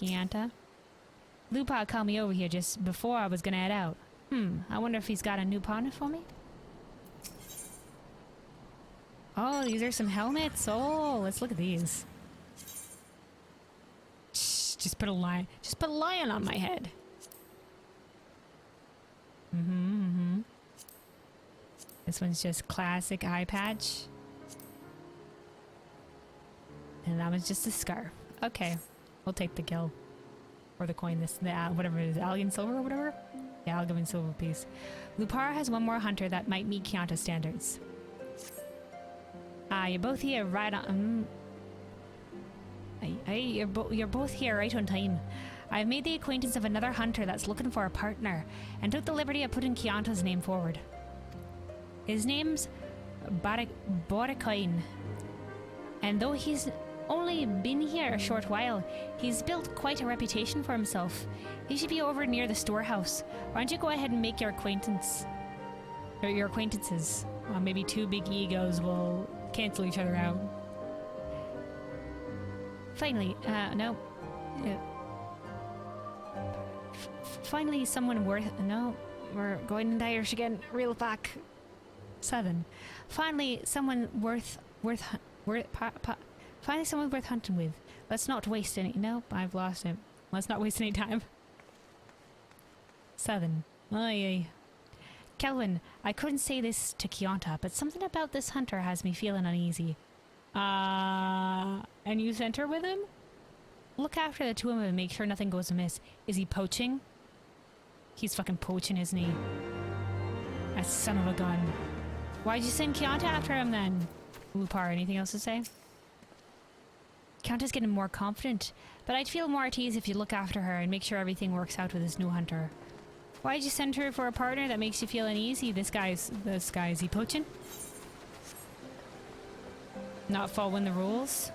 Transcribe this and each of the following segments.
Chianta. Lupa called me over here just before I was gonna head out. I wonder if he's got a new partner for me? Oh, these are some helmets. Oh, let's look at these. Shh, just put a lion on my head. This one's just classic eye patch. And that one's just a scarf. Okay, we'll take the kill. Or the coin, whatever it is, alien silver or whatever? Yeah, I'll give him silver piece. Lupara has one more hunter that might meet Chianta's standards. You're both here right on... you're both here right on time. I've made the acquaintance of another hunter that's looking for a partner, and took the liberty of putting Chianta's name forward. His name's Borikoin, and though he's only been here a short while, he's built quite a reputation for himself. He should be over near the storehouse. Why don't you go ahead and make your acquaintance? Or your acquaintances. Maybe two big egos will cancel each other out. Finally, no. Finally, someone worth... No, we're going into Irish again. Reel back. 7. Finally, someone Finally, someone worth hunting with. Let's not waste any... Nope, I've lost it. Let's not waste any time. 7. Aye. Kelvin, I couldn't say this to Chianta, but something about this hunter has me feeling uneasy. And you sent her with him? Look after the two of them and make sure nothing goes amiss. Is he poaching? He's fucking poaching, isn't he? That son of a gun. Why'd you send Chianta after him then? Lupar, anything else to say? Chianta's getting more confident, but I'd feel more at ease if you look after her and make sure everything works out with this new hunter. Why'd you send her for a partner that makes you feel uneasy? This guy, is he poaching? Not following the rules?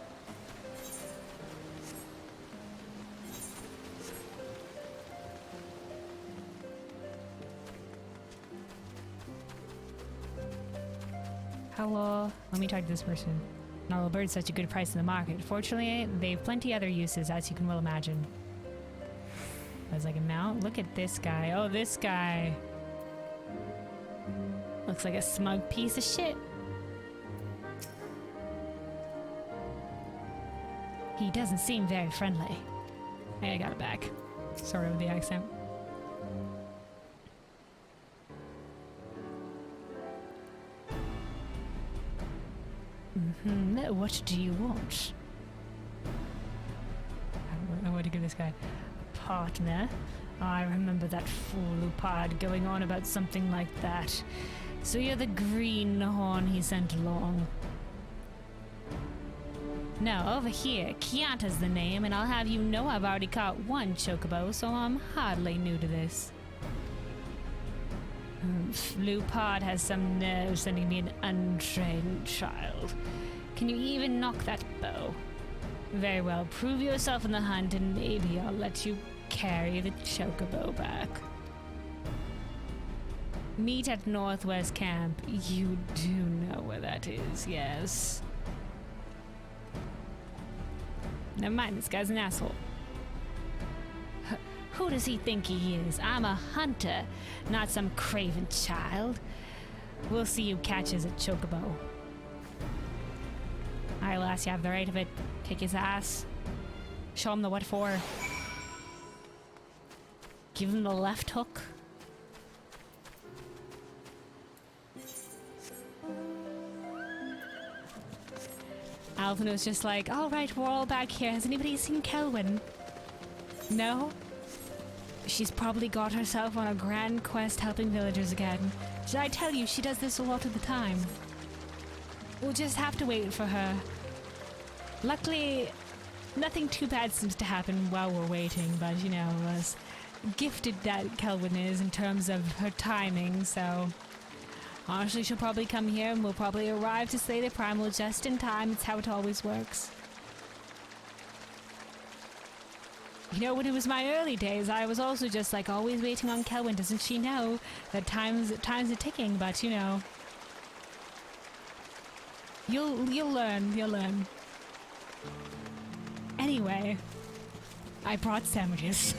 Hello? Let me talk to this person. Gnarl bird's such a good price in the market. Fortunately, they've plenty other uses, as you can well imagine. As like a mount? Look at this guy. Oh, this guy. Looks like a smug piece of shit. He doesn't seem very friendly. Hey, I got it back. Sorry with the accent. What do you want? I want to give this guy a partner. I remember that fool Lupard going on about something like that. So you're the greenhorn he sent along. No, over here, Chianta's the name, and I'll have you know I've already caught one chocobo, so I'm hardly new to this. Lupard has some nerve sending me an untrained child. Can you even knock that bow? Very well, prove yourself in the hunt and maybe I'll let you carry the chocobo back. Meet at Northwest Camp. You do know where that is, yes? Never mind, this guy's an asshole. Who does he think he is? I'm a hunter, not some craven child. We'll see who catches a chocobo. Alright, lass, you have the right of it. Kick his ass. Show him the what for. Give him the left hook. Alvin was just like, alright, we're all back here. Has anybody seen Kelwyn? No? She's probably got herself on a grand quest helping villagers again. Did I tell you she does this a lot of the time? We'll just have to wait for her. Luckily, nothing too bad seems to happen while we're waiting, but you know, as gifted that Kelwyn is in terms of her timing, so... Honestly, she'll probably come here and we'll probably arrive to slay the primal just in time. It's how it always works. You know, when it was my early days, I was also just like always waiting on Kelwyn. Doesn't she know that time's are ticking? But you know, you'll learn. Anyway, I brought sandwiches.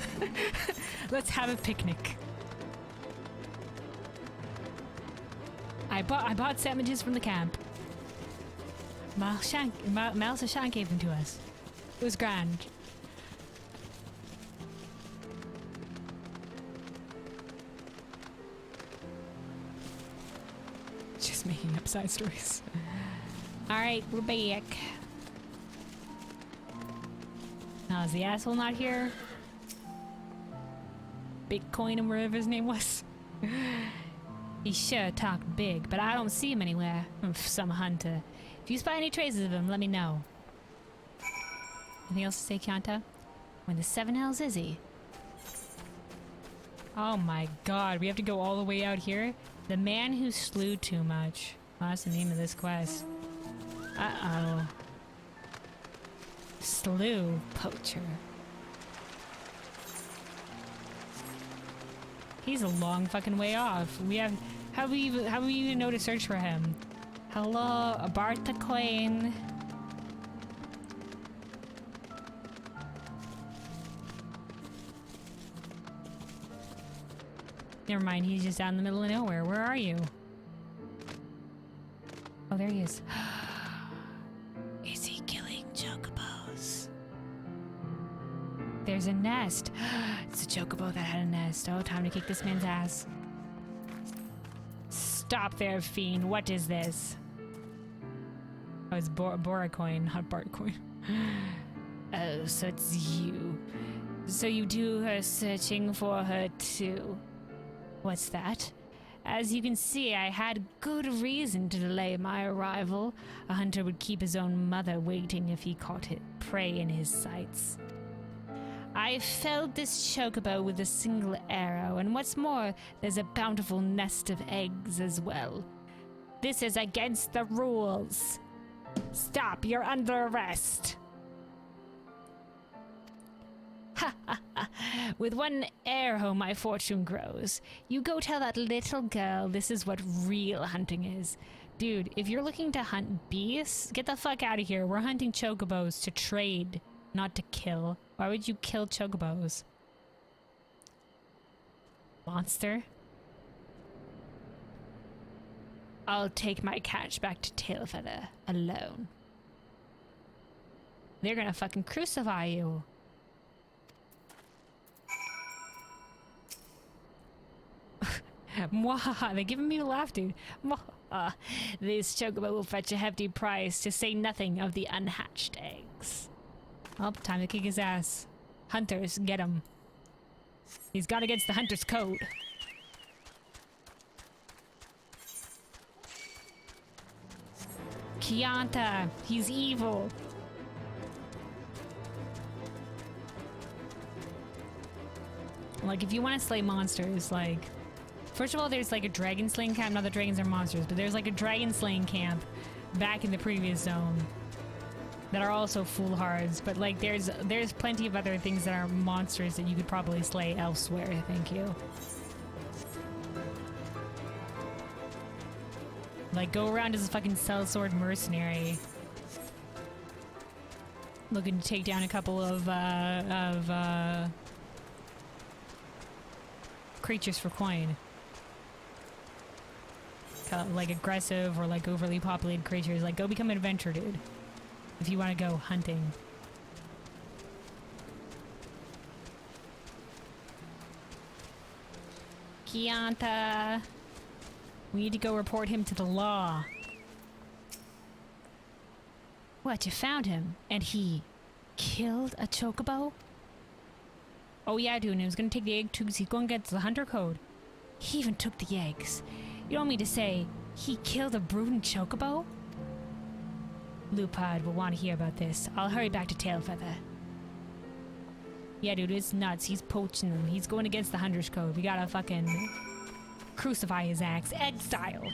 Let's have a picnic. I bought sandwiches from the camp. Mal Sashan gave them to us. It was grand. Just making up side stories. Alright, we're back. Now, is the asshole not here? Bitcoin and wherever his name was. He sure talked big, but I don't see him anywhere. Some hunter. If you spy any traces of him, let me know. Anything else to say, Kianta? When the 7 hells is he? Oh my god, we have to go all the way out here? The man who slew too much. Well, that's the name of this quest. Uh-oh. Slew poacher. He's a long fucking way off. We have... How do we even know to search for him? Hello, Barta Queen. Never mind, he's just out in the middle of nowhere. Where are you? Oh, there he is. Is he killing chocobos? There's a nest. It's a chocobo that had a nest. Oh, time to kick this man's ass. Stop there, fiend. What is this? Oh, it's Boracoin, not Bartcoin. Oh, so it's you. So you do her searching for her too. What's that? As you can see, I had good reason to delay my arrival. A hunter would keep his own mother waiting if he caught it prey in his sights. I felled this chocobo with a single arrow, and what's more, there's a bountiful nest of eggs as well. This is against the rules. Stop, you're under arrest. Ha ha ha. With one arrow my fortune grows. You go tell that little girl this is what real hunting is. Dude, if you're looking to hunt beasts, get the fuck out of here. We're hunting chocobos to trade, not to kill. Why would you kill chocobos? Monster? I'll take my catch back to Tailfeather alone. They're gonna fucking crucify you. Mwahaha, they're giving me a laugh, dude. Mwahaha. This chocobo will fetch a hefty price, to say nothing of the unhatched eggs. Oh, time to kick his ass. Hunters, get him. He's gone against the hunter's code. Kianta, he's evil. Like, if you want to slay monsters, like... First of all, there's like a dragon slaying camp. Not that dragons are monsters, but there's like a dragon slaying camp back in the previous zone that are also foolhards. But like, there's plenty of other things that are monsters that you could probably slay elsewhere. Thank you. Like, go around as a fucking sellsword mercenary, looking to take down a couple of creatures for coin. Like aggressive or like overly populated creatures. Like, go become an adventurer, dude. If you want to go hunting. Kianta. We need to go report him to the law. What, you found him? And he killed a chocobo? Oh yeah, dude, and he was gonna take the egg too because he's going against the hunter code. He even took the eggs. You don't mean to say he killed a brooding chocobo? Lupad will want to hear about this. I'll hurry back to Tailfeather. Yeah, dude, it's nuts. He's poaching them. He's going against the hunter's code. We gotta fucking crucify his axe. Exile.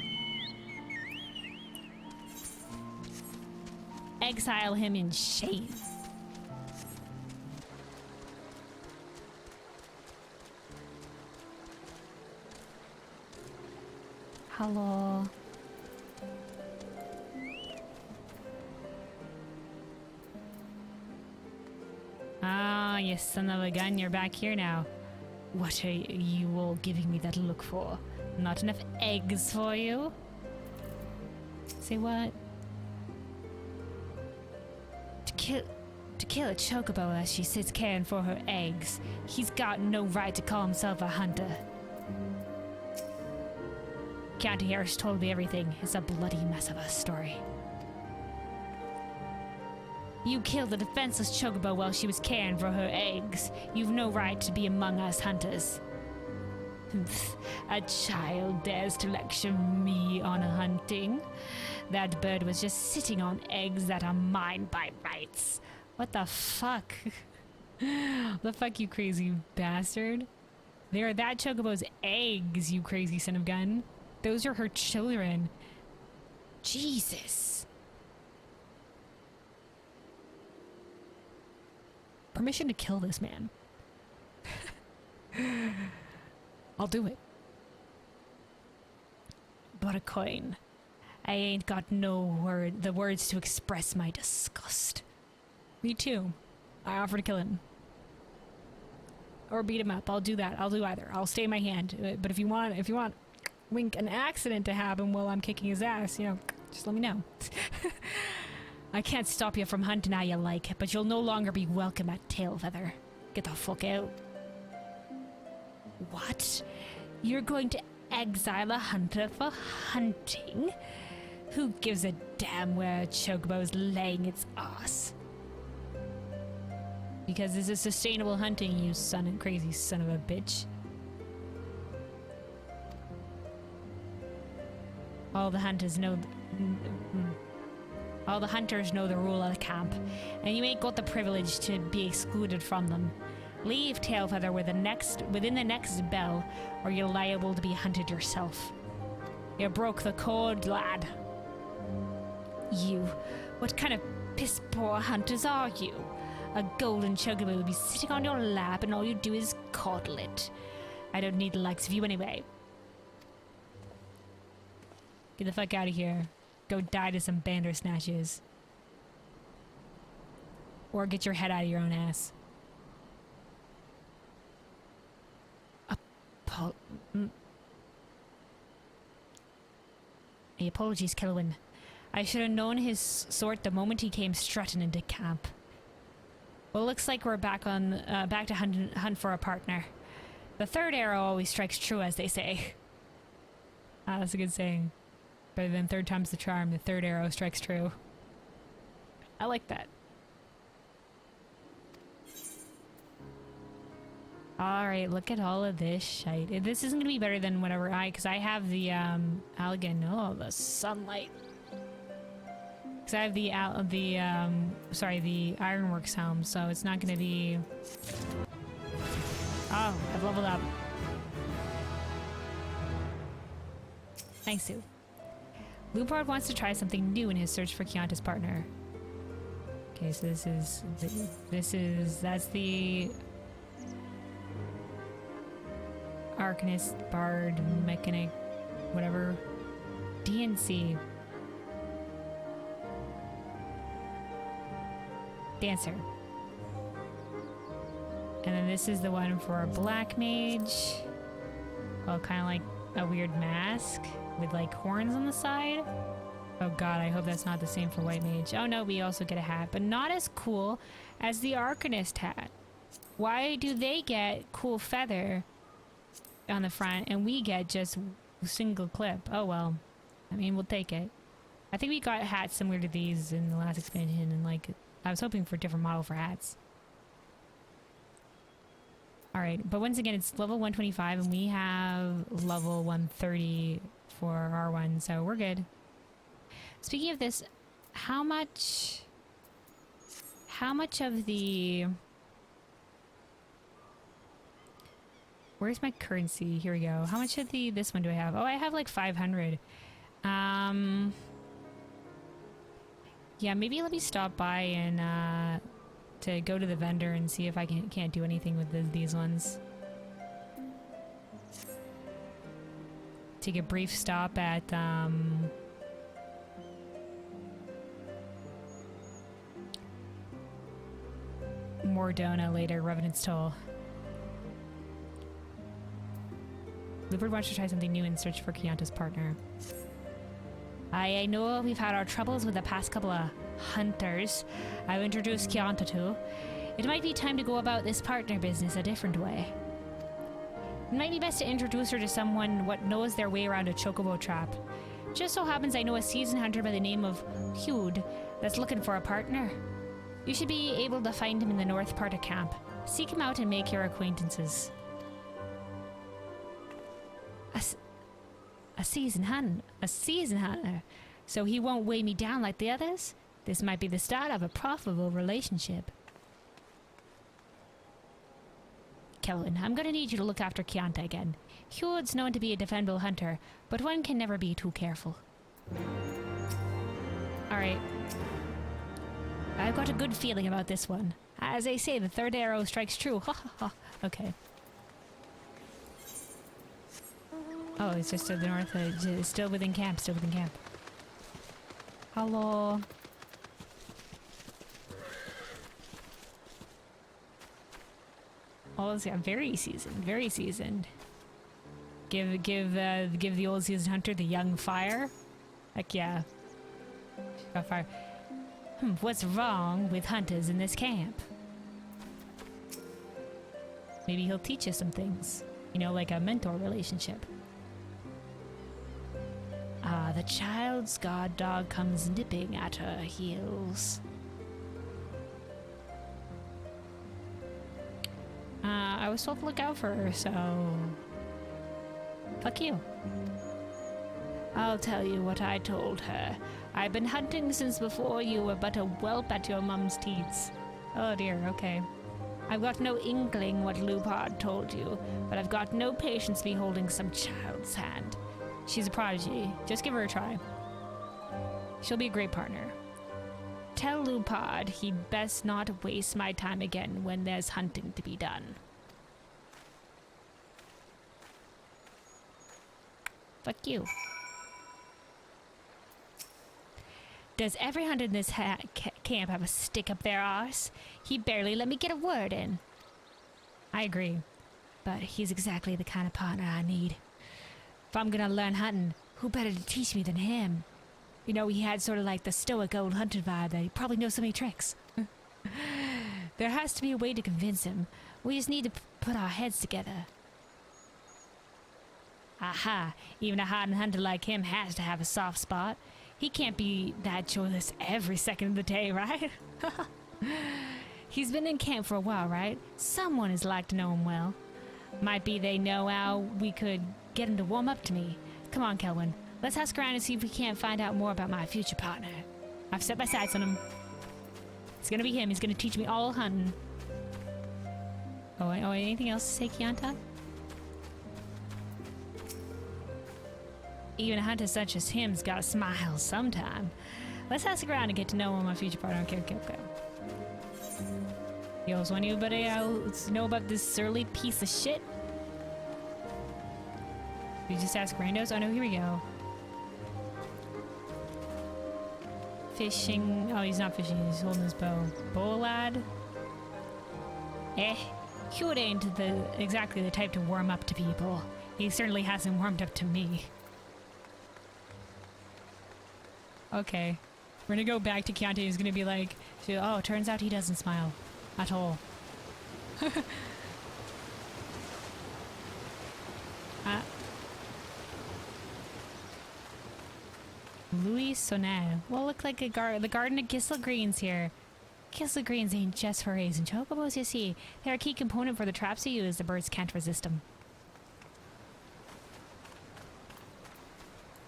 Exile him in shame. Hello. Ah, you son of a gun, you're back here now. What are you all giving me that look for? Not enough eggs for you? Say what? To kill a chocobo as she sits caring for her eggs, he's got no right to call himself a hunter. County Harris told me everything. It's a bloody mess of a story. You killed a defenseless chocobo while she was caring for her eggs. You've no right to be among us hunters. A child dares to lecture me on hunting. That bird was just sitting on eggs that are mine by rights. What the fuck? The fuck, you crazy bastard. They are that chocobo's eggs, you crazy son of gun. Those are her children. Jesus. Permission to kill this man. I'll do it. But a coin. I ain't got the words to express my disgust. Me too. I offer to kill him. Or beat him up. I'll do that. I'll do either. I'll stay my hand. But if you want wink an accident to happen while I'm kicking his ass, you know, just let me know. I can't stop you from hunting how you like, but you'll no longer be welcome at Tailfeather. Get the fuck out. What? You're going to exile a hunter for hunting? Who gives a damn where a chocobo's laying its ass? Because this is sustainable hunting, you crazy son of a bitch. All the hunters know the rule of the camp, and you ain't got the privilege to be excluded from them. Leave Tailfeather within the next bell, or you're liable to be hunted yourself. You broke the code, lad. You, what kind of piss poor hunters are you? A golden chocobo will be sitting on your lap, and all you do is coddle it. I don't need the likes of you anyway. Get the fuck out of here. Go die to some bandersnatches. Or get your head out of your own ass. Apologies, Kelwyn. I should have known his sort the moment he came strutting into camp. Well, looks like we're back to hunt for a partner. The third arrow always strikes true, as they say. Ah, that's a good saying. Better than third time's the charm, the third arrow strikes true. I like that. Alright, look at all of this shite. This isn't gonna be better than whatever because I have the, the sunlight. Because I have the Ironworks helm, so it's not gonna be... Oh, I've leveled up. Nice, Sue. Lupard wants to try something new in his search for Chianti's partner. Okay, so that's the Arcanist, Bard, Mechanic, whatever. DNC. Dancer. And then this is the one for a Black Mage. Well, kind of like a weird mask with like horns on the side. Oh god, I hope that's not the same for White Mage. Oh no, we also get a hat, but not as cool as the Arcanist hat. Why do they get cool feather on the front and we get just single clip? Oh well, I mean, we'll take it. I think we got hats similar to these in the last expansion, and like I was hoping for a different model for hats. Alright, but once again, it's level 125 and we have level 130 for our one, so we're good. Speaking of this, how much of the... Where's my currency? Here we go. How much of this one do I have? Oh, I have like 500. Yeah, maybe let me stop by and to go to the vendor and see if I can't do anything with these ones. Take a brief stop at more Dona later, Revenant's Toll. Lupard wants to try something new and search for Chianta's partner. I know we've had our troubles with the past couple of hunters I've introduced Chianta to. It might be time to go about this partner business a different way. It might be best to introduce her to someone what knows their way around a chocobo trap. Just so happens I know a seasoned hunter by the name of Hude that's looking for a partner. You should be able to find him in the north part of camp. Seek him out and make your acquaintances. A seasoned hunter. So he won't weigh me down like the others? This might be the start of a profitable relationship. Kelvin, I'm gonna need you to look after Chianta again. Hude's known to be a defendable hunter, but one can never be too careful. Alright. I've got a good feeling about this one. As they say, the third arrow strikes true. Ha ha ha. Okay. Oh, it's just to the north. It's still within camp. Still within camp. Hello. Oh, yeah, very seasoned. Very seasoned. Give the old seasoned hunter the young fire. Heck yeah. She's got fire. What's wrong with hunters in this camp? Maybe he'll teach us some things. You know, like a mentor relationship. The child's guard dog comes nipping at her heels. I was told to look out for her, so... Fuck you. I'll tell you what I told her. I've been hunting since before you were but a whelp at your mum's teats. Oh dear, okay. I've got no inkling what Lupard told you, but I've got no patience beholding some child's hand. She's a prodigy. Just give her a try. She'll be a great partner. Tell Lupard he'd best not waste my time again when there's hunting to be done. Fuck you. Does every hunter in this camp have a stick up their arse? He barely let me get a word in. I agree. But he's exactly the kind of partner I need. If I'm gonna learn hunting, who better to teach me than him? You know, he had sort of like the stoic old hunter vibe that he probably knows so many tricks. There has to be a way to convince him. We just need to put our heads together. Aha, even a hardened hunter like him has to have a soft spot. He can't be that joyless every second of the day, right? He's been in camp for a while, right? Someone is like to know him well. Might be they know how we could get him to warm up to me. Come on, Kelvin. Let's ask around and see if we can't find out more about my future partner. I've set my sights on him. It's gonna be him. He's gonna teach me all hunting. Oh, anything else to say, Chianta? Even a hunter such as him's gotta smile sometime. Let's ask around and get to know my future partner. Okay. Yo, is anybody else know about this surly piece of shit? We just ask randos? Oh no, here we go. Fishing. Oh, he's not fishing, he's holding his bow. Bow lad? Hewitt ain't exactly the type to warm up to people. He certainly hasn't warmed up to me. Okay. We're gonna go back to Chianta. He's gonna be like, oh, turns out he doesn't smile. At all. Louis Sonnet. Well, look like the Garden of Gisel Greens here. Gisel Greens ain't just for raising chocobos, you see. They're a key component for the traps you use. The birds can't resist them.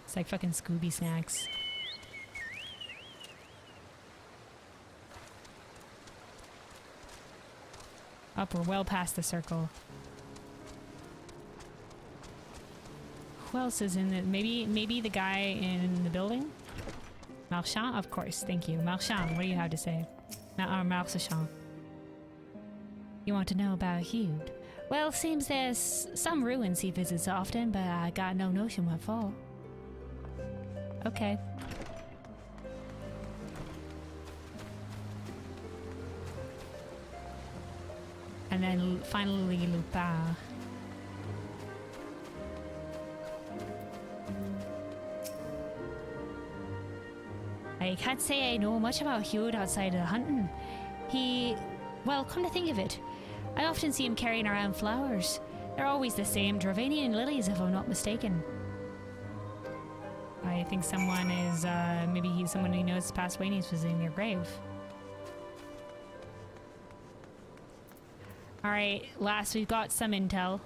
It's like fucking Scooby snacks. Up, we're well past the circle. Who else is in it? Maybe the guy in the building? Marchand? Of course, thank you. Marchand, what do you have to say? Marchand. You want to know about Hude? Well, seems there's some ruins he visits often, but I got no notion what for. Okay. And then finally Lupin. I can't say I know much about Hugh outside of hunting. Well, come to think of it, I often see him carrying around flowers. They're always the same Dravanian lilies, if I'm not mistaken. I think someone is, maybe he's someone he knows passed away and he's visiting their grave. Alright, last we've got some intel.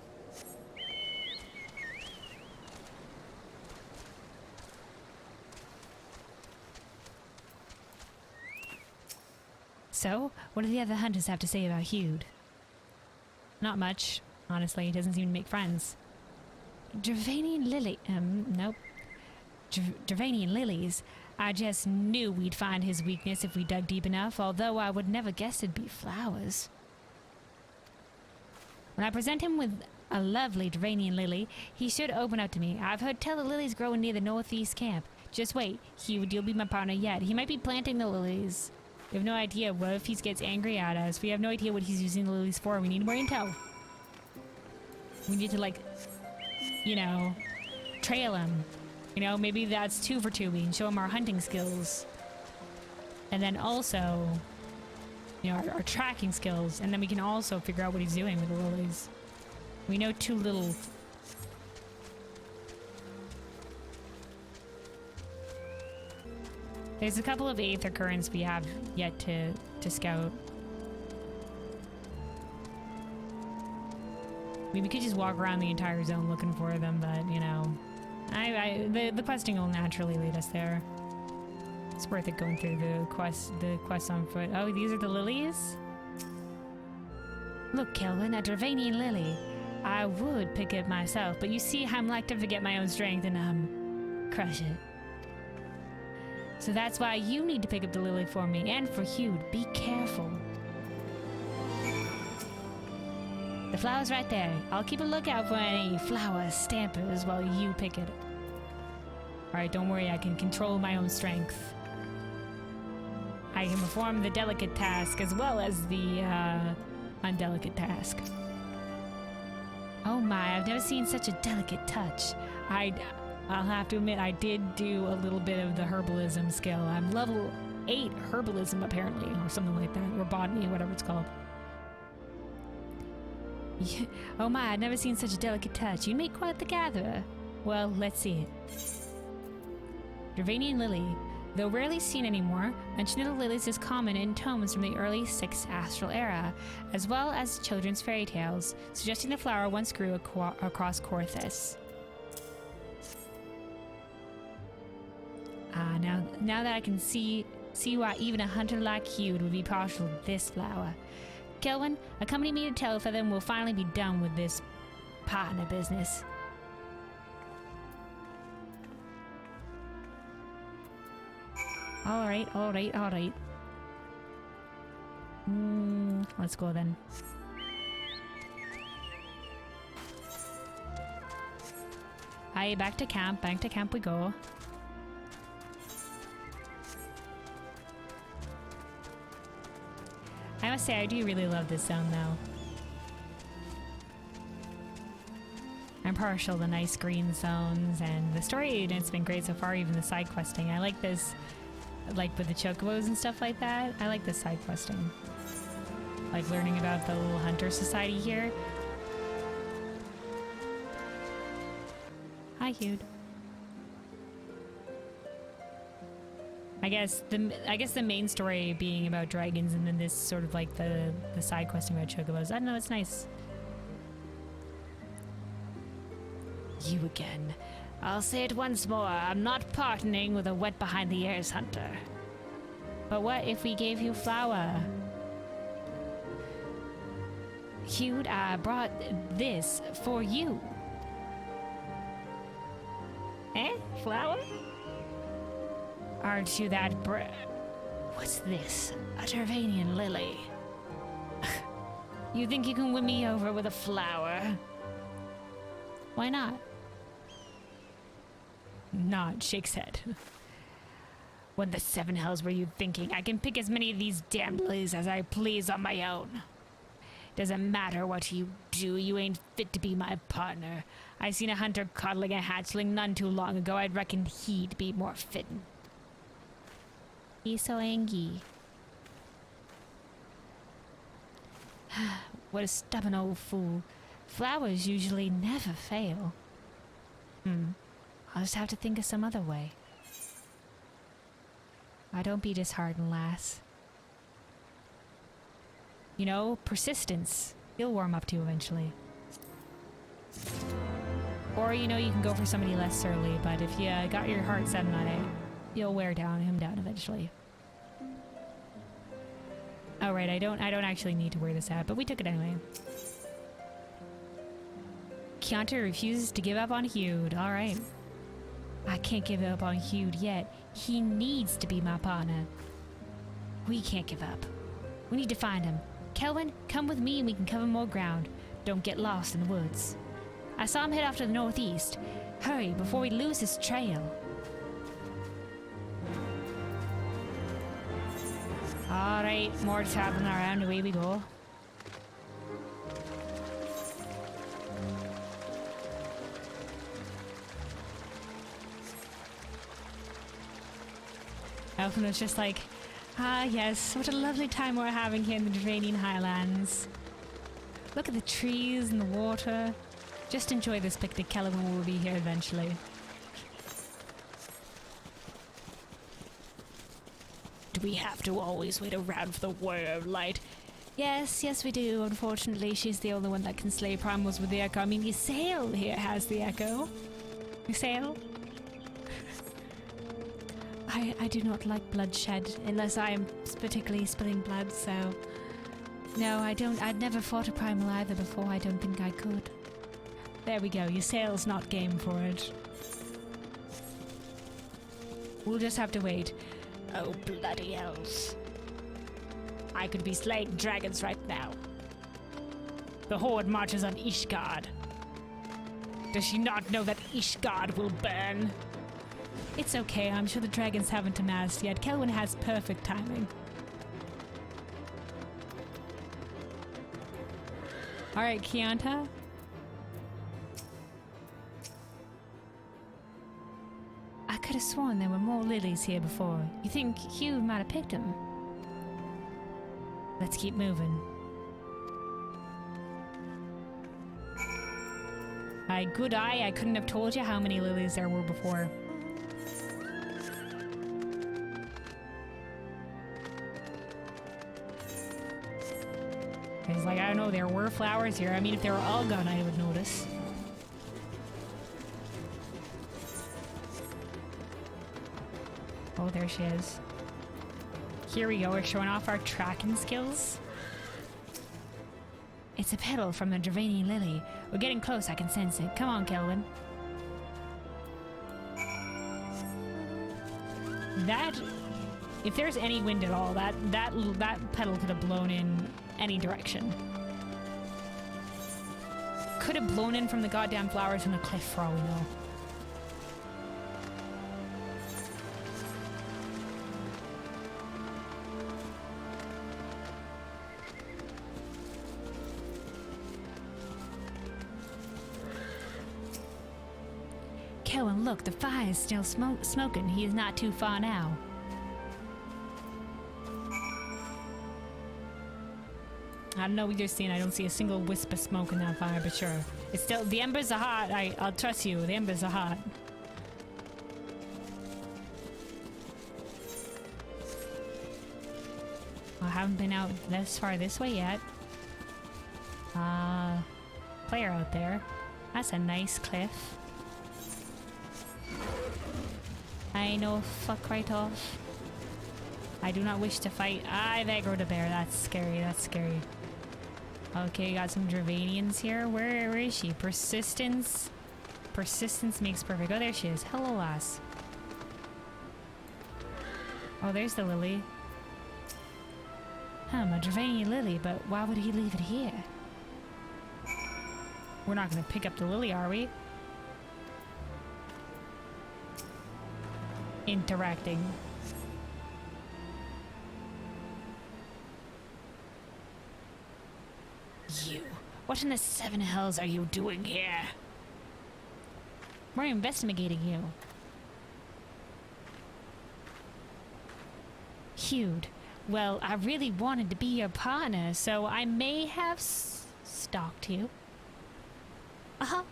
So, what do the other hunters have to say about Hugh? Not much, honestly. He doesn't seem to make friends. Dravanian nope. Dravanian lilies. I just knew we'd find his weakness if we dug deep enough, although I would never guess it'd be flowers. When I present him with a lovely Dravanian lily, he should open up to me. I've heard tell the lilies growing near the northeast camp. Just wait, Hugh, you'll be my partner yet. He might be planting the lilies. We have no idea. What if he gets angry at us? We have no idea what he's using the lilies for. We need more intel. We need to, like, you know, trail him. You know, maybe that's 2 for 2. We can show him our hunting skills. And then also, you know, our tracking skills. And then we can also figure out what he's doing with the lilies. We know too little. There's a couple of Aether Currents we have yet to scout. I mean, we could just walk around the entire zone looking for them, but, you know, the questing will naturally lead us there. It's worth it going through the quest on foot. Oh, these are the lilies? Look, Kelvin, a Dravanian lily. I would pick it myself, but you see, I'm like to forget my own strength and, crush it. So that's why you need to pick up the lily for me, and for Hugh. Be careful. The flower's right there. I'll keep a lookout for any flower stampers while you pick it. Alright, don't worry, I can control my own strength. I can perform the delicate task as well as the undelicate task. Oh my, I've never seen such a delicate touch. I'll have to admit, I did do a little bit of the herbalism skill. I'm level 8 herbalism, apparently, or something like that, or botany, whatever it's called. Yeah. Oh my, I've never seen such a delicate touch. You make quite the gatherer. Well, let's see it. Dravanian lily. Though rarely seen anymore, mention of the lilies is common in tomes from the early 6th astral era, as well as children's fairy tales, suggesting the flower once grew across Corthus. Now that I can see why even a hunter like Hugh would be partial to this flower. Kelvin, accompany me to Tailfeather and we'll finally be done with this partner business. Alright. Let's go then. Aye, back to camp we go. I must say, I do really love this zone, though. I'm partial to nice green zones, and the story, it's been great so far, even the side questing. I like this, like with the chocobos and stuff like that. I like this side questing. Like learning about the little hunter society here. Hi, Hugh. I guess the main story being about dragons, and then this sort of like the side questing about chocobos. I don't know, it's nice. You again. I'll say it once more. I'm not partnering with a wet behind the ears hunter. But what if we gave you flour? Hugh, I brought this for you. Eh? Flour? Aren't you that What's this? A Dravanian lily. You think you can win me over with a flower? Why not? Nod shakes head. What the 7 hells were you thinking? I can pick as many of these damn lilies as I please on my own. Doesn't matter what you do, you ain't fit to be my partner. I seen a hunter coddling a hatchling none too long ago. I'd reckon he'd be more fitting. He's so angry. What a stubborn old fool. Flowers usually never fail. I'll just have to think of some other way. Don't be disheartened, lass. You know, persistence. You'll warm up to eventually. Or, you know, you can go for somebody less surly, but if you got your heart set on it, you'll wear him down eventually. Oh right, I don't actually need to wear this out, but we took it anyway. Keonta refuses to give up on Hewd. Alright. I can't give up on Hewd yet. He needs to be my partner. We can't give up. We need to find him. Kelvin, come with me and we can cover more ground. Don't get lost in the woods. I saw him head off to the northeast. Hurry, before we lose his trail. Alright, more traveling around, away we go. Elfin was just like, ah yes, what a lovely time we're having here in the Dravanian Highlands. Look at the trees and the water. Just enjoy this picnic, Kelvin will be here eventually. Do we have to always wait around for the Wormlight? Yes, we do. Unfortunately, she's the only one that can slay primals with the echo. I mean, Ysayle here has the echo. Ysayle? I do not like bloodshed, unless I am particularly spilling blood, so... No, I don't. I'd never fought a primal either before. I don't think I could. There we go. Ysayle's not game for it. We'll just have to wait. Oh, bloody hells. I could be slaying dragons right now. The Horde marches on Ishgard. Does she not know that Ishgard will burn? It's okay, I'm sure the dragons haven't amassed yet. Kelvin has perfect timing. Alright, Keonta. I could have sworn there were more lilies here before. You think Hugh might have picked them? Let's keep moving. Good eye, I couldn't have told you how many lilies there were before. It's like, I don't know, there were flowers here. I mean, if they were all gone, I would notice. Oh, there she is. Here we go, we're showing off our tracking skills. It's a petal from the Dravanian lily. We're getting close, I can sense it. Come on, Kelvin. That... If there's any wind at all, that petal could have blown in any direction. Could have blown in from the goddamn flowers from the cliff for all we know. Kelvin, look, the fire is still smoking. He is not too far now. I don't know what you're seeing. I don't see a single wisp of smoke in that fire, but sure. It's still... The embers are hot. I'll trust you. The embers are hot. I haven't been out this far this way yet. Player out there. That's a nice cliff. I know, fuck right off. I do not wish to fight. I've aggroed a bear. That's scary. That's scary. Okay, got some Dravanians here. Where is she? Persistence. Persistence makes perfect. Oh, there she is. Hello, lass. Oh, there's the lily. A Dravanian lily, but why would he leave it here? We're not going to pick up the lily, are we? Interacting. You. What in the seven hells are you doing here? We're investigating you. Hude. Well, I really wanted to be your partner, so I may have stalked you. Uh-huh.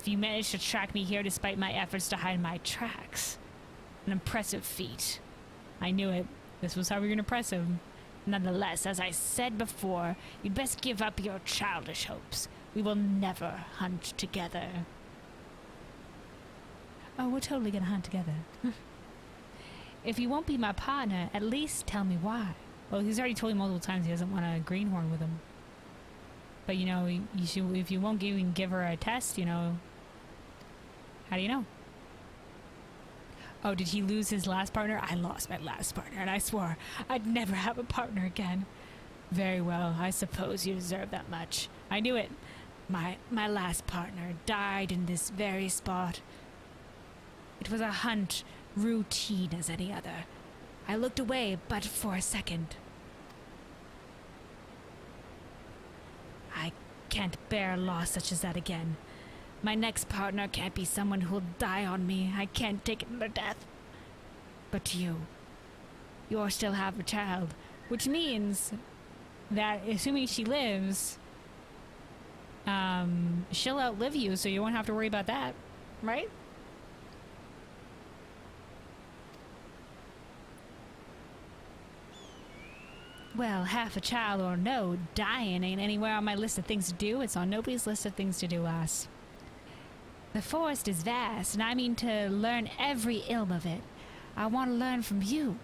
You managed to track me here despite my efforts to hide my tracks. An impressive feat. I knew it. This was how we were going to impress him. Nonetheless, as I said before, you'd best give up your childish hopes. We will never hunt together. Oh, we're totally going to hunt together. If you won't be my partner, at least tell me why. Well, he's already told me multiple times he doesn't want a greenhorn with him. But, you know, you should, if you won't even give her a test, you know, how do you know? Oh, did he lose his last partner? I lost my last partner, and I swore I'd never have a partner again. Very well, I suppose you deserve that much. I knew it. My last partner died in this very spot. It was a hunt, routine as any other. I looked away but for a second. I can't bear loss such as that again. My next partner can't be someone who'll die on me. I can't take another death. But you'll still have a child, which means that assuming she lives, she'll outlive you, so you won't have to worry about that, right? Well, half a child or no, dying ain't anywhere on my list of things to do. It's on nobody's list of things to do, lass. The forest is vast, and I mean to learn every ilm of it. I want to learn from you.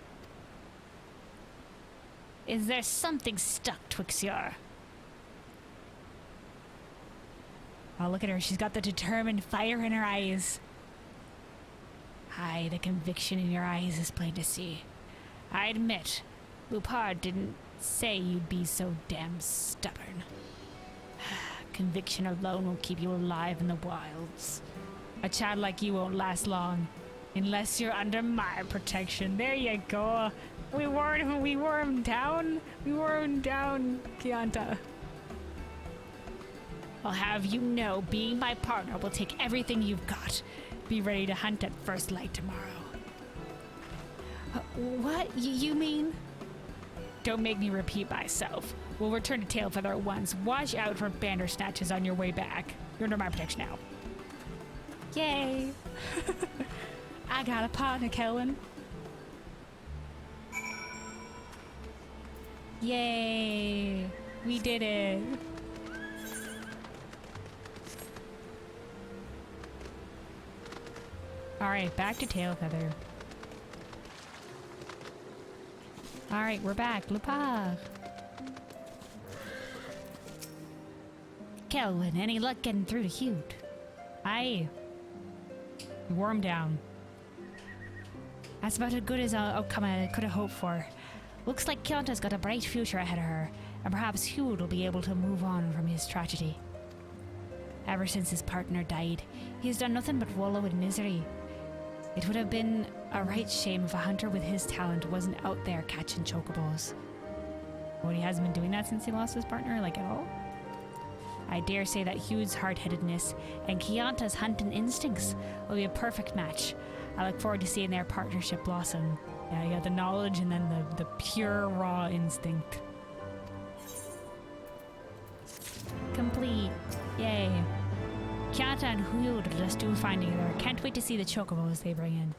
Is there something stuck twixt your... Oh, look at her. She's got the determined fire in her eyes. Aye, the conviction in your eyes is plain to see. I admit, Lupard didn't say you'd be so damn stubborn. Conviction alone will keep you alive in the wilds. A child like you won't last long, unless you're under my protection. There you go. We wore him down. We wore him down, Kianta. I'll have you know, being my partner will take everything you've got. Be ready to hunt at first light tomorrow. What? You mean? Don't make me repeat myself. We'll return to Tailfeather at once. Watch out for bandersnatches on your way back. You're under my protection now. Yay! I got a partner, Kelvin. Yay! We did it. Alright, back to Tailfeather. Alright, we're back. Lupard. Kelvin, any luck getting through to Hude? Aye. We wore him down. That's about as good as an outcome I could have hoped for. Looks like Kianta's got a bright future ahead of her, and perhaps Hude will be able to move on from his tragedy. Ever since his partner died, he has done nothing but wallow in misery. It would have been a right shame if a hunter with his talent wasn't out there catching chocobos. Well, he hasn't been doing that since he lost his partner, like, at all? I dare say that Hude's hard-headedness and Kianta's hunting instincts will be a perfect match. I look forward to seeing their partnership blossom. Yeah, you got the knowledge and then the pure, raw instinct. Complete. Yay. Kianta and Hude will just do fine together. Can't wait to see the chocobos they bring in.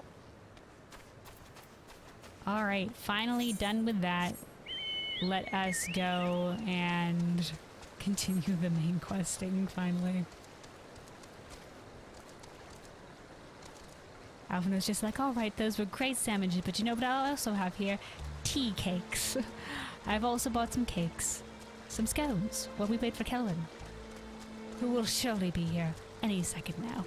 Alright, finally done with that. Let us go and continue the main questing, finally. Alvin was just like, alright, those were great sandwiches, but you know what I also have here? Tea cakes. I've also bought some cakes. Some scones, while we wait for Kelvin, who will surely be here any second now.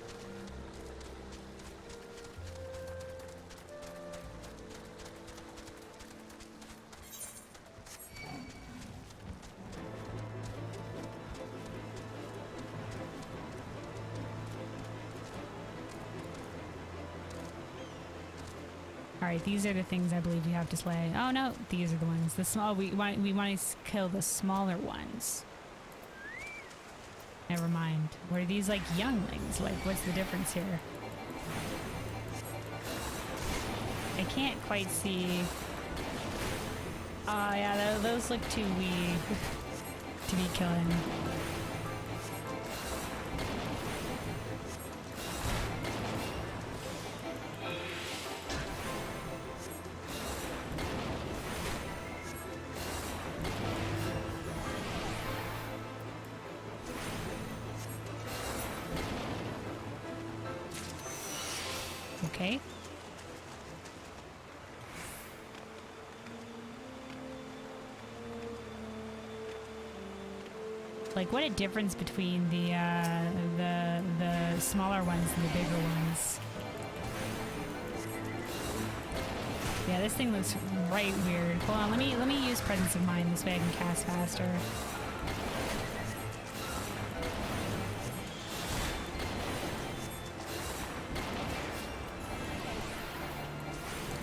Alright, these are the things I believe we have to slay. Oh no, these are the ones. The small, we want to kill the smaller ones. Never mind. What are these, like, younglings? Like, what's the difference here? I can't quite see. Oh yeah, those look too wee to be killing. Okay. Like, what a difference between the smaller ones and the bigger ones. Yeah, this thing looks right weird. Hold on, let me use Presence of Mind, this way I can cast faster.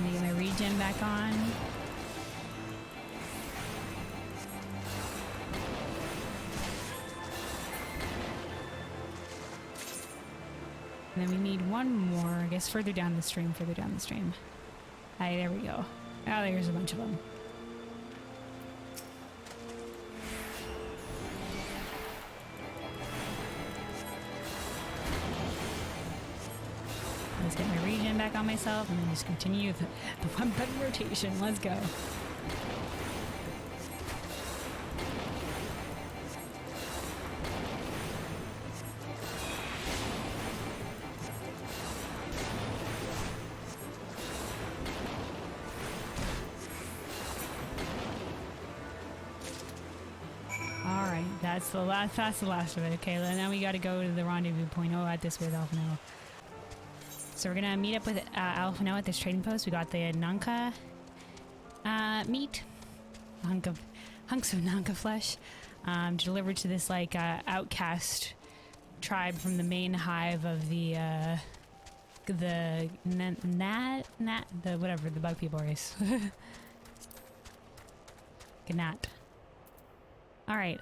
Let me get my regen back on. And then we need one more, I guess, further down the stream, Hi, there we go. Oh, there's a bunch of them. Let's get my regen back on myself and then just continue the one-button rotation. Let's go. That's the last of it. Okay, now we gotta go to the rendezvous point. Oh, at this with Alphino. So we're gonna meet up with Alphino at this trading post. We got the Nanka meat, hunks of Nanka flesh, delivered to this like outcast tribe from the main hive of the bug people race. Gnath. All right.